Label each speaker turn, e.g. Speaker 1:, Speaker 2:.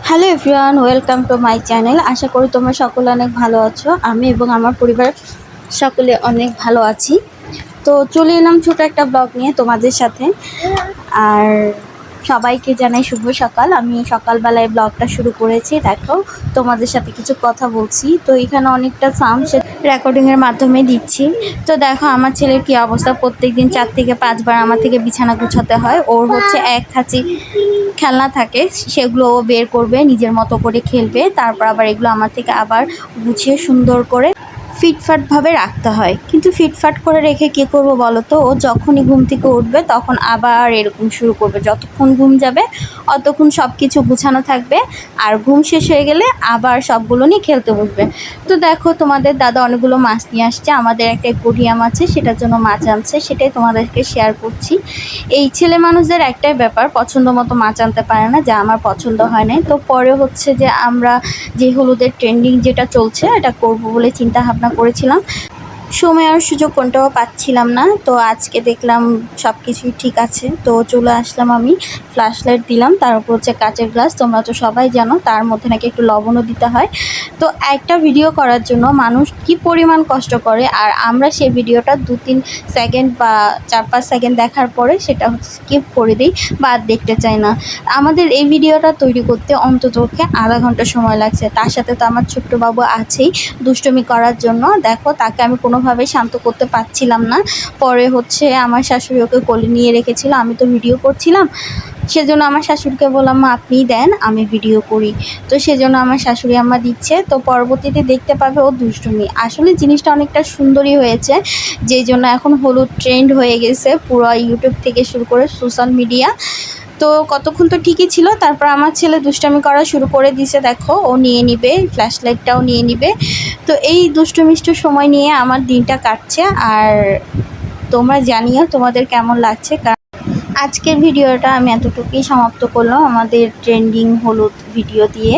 Speaker 1: Hello everyone, welcome to my channel. আশা করি তোমরা সকলে অনেক ভালো আছো। আমি এবং আমার পরিবার সকলে অনেক ভালো আছি। তো চলে এলাম ছোটো একটা ব্লগ নিয়ে তোমাদের সাথে। আর সবাইকে জানাই শুভ সকাল। আমি সকালবেলায় ব্লগটা শুরু করেছি। দেখো, তোমাদের সাথে কিছু কথা বলছি। তো এখানে অনেকটা সাউন্ড রেকর্ডিংয়ের মাধ্যমে দিচ্ছি। তো দেখো আমার ছেলের কী অবস্থা। প্রত্যেক দিন 4 থেকে 5 বার আমার থেকে বিছানা গুছাতে হয়। ওর হচ্ছে এক খাঁচি খেলনা থাকে, সেগুলো ও বের করবে, নিজের মতো করে খেলবে। তারপর আবার এগুলো আমার থেকে আবার গুছিয়ে সুন্দর করে ফিটফাটভাবে রাখতে হয়। কিন্তু ফিটফাট করে রেখে কী করবো বলো তো? ও যখনই ঘুম থেকে উঠবে তখন আবার এরকম শুরু করবে। যতক্ষণ ঘুম যাবে অতক্ষণ সব কিছু গুছানো থাকবে, আর ঘুম শেষ হয়ে গেলে আবার সবগুলো নিয়ে খেলতে বসবে। তো দেখো, তোমাদের দাদা অনেকগুলো মাছ নিয়ে আসছে। আমাদের একটা অ্যাকোয়ারিয়াম আছে, সেটার জন্য মাছ আনছে, সেটাই তোমাদেরকে শেয়ার করছি। এই ছেলে মানুষদের একটাই ব্যাপার, পছন্দ মতো মাছ আনতে পারে না, যা আমার পছন্দ হয় না। তো পরে হচ্ছে যে আমরা যে হলুদের ট্রেন্ডিং যেটা চলছে এটা করব বলে চিন্তা ভাবনা করেছিলাম। সময় আর সুযোগ কোনটাও পাচ্ছিলাম না। তো আজকে দেখলাম সব কিছুই ঠিক আছে, তো চলে আসলাম। আমি ফ্ল্যাশ লাইট দিলাম, তার উপর হচ্ছে কাচের গ্লাস। তোমরা তো সবাই জানো তার মধ্যে নাকি একটু লবণও দিতে হয়। তো একটা ভিডিও করার জন্য মানুষ কি পরিমাণ কষ্ট করে, আর আমরা সেই ভিডিওটা 2-3 সেকেন্ড বা 4-5 সেকেন্ড দেখার পরে সেটা হচ্ছে স্কিপ করে দিই বা আর দেখতে চাই না। আমাদের এই ভিডিওটা তৈরি করতে অন্ততপক্ষে আধা ঘন্টা সময় লাগছে। তার সাথে তো আমার ছোট্ট বাবু আছেই দুষ্টুমি করার জন্য। দেখো, তাকে আমি কোনোভাবেই শান্ত করতে পারছিলাম না। পরে হচ্ছে আমার শাশুড়ি ওকে কোলে নিয়ে রেখেছিল, আমি তো ভিডিও করছিলাম। সেজন্য আমার শাশুড়িকে বললাম, মা আপনিই দেন, আমি ভিডিও করি। তো সেজন্য আমার শাশুড়ি আম্মা দিচ্ছে। তো পরবর্তীতে দেখতে পাবে ও দুষ্টুমি। আসলে জিনিসটা অনেকটা সুন্দরই হয়েছে, যেই জন্য এখন হলুদ ট্রেন্ড হয়ে গেছে পুরো ইউটিউব থেকে শুরু করে সোশ্যাল মিডিয়া। তো কতক্ষণ তো ঠিকই ছিল, তারপর আমার ছেলে দুষ্টামি করা শুরু করে দিয়েছে। দেখো, ও নিয়ে নিবে, ফ্ল্যাশ লাইটটাও নিয়ে নিবে। তো এই দুষ্টু মিষ্টু সময় নিয়ে আমার দিনটা কাটছে। আর তোমরা জানিও তোমাদের কেমন লাগছে। কারণ আজকের ভিডিওটা আমি এতটুকুই সমাপ্ত করলাম আমাদের ট্রেন্ডিং হলুদ ভিডিও দিয়ে।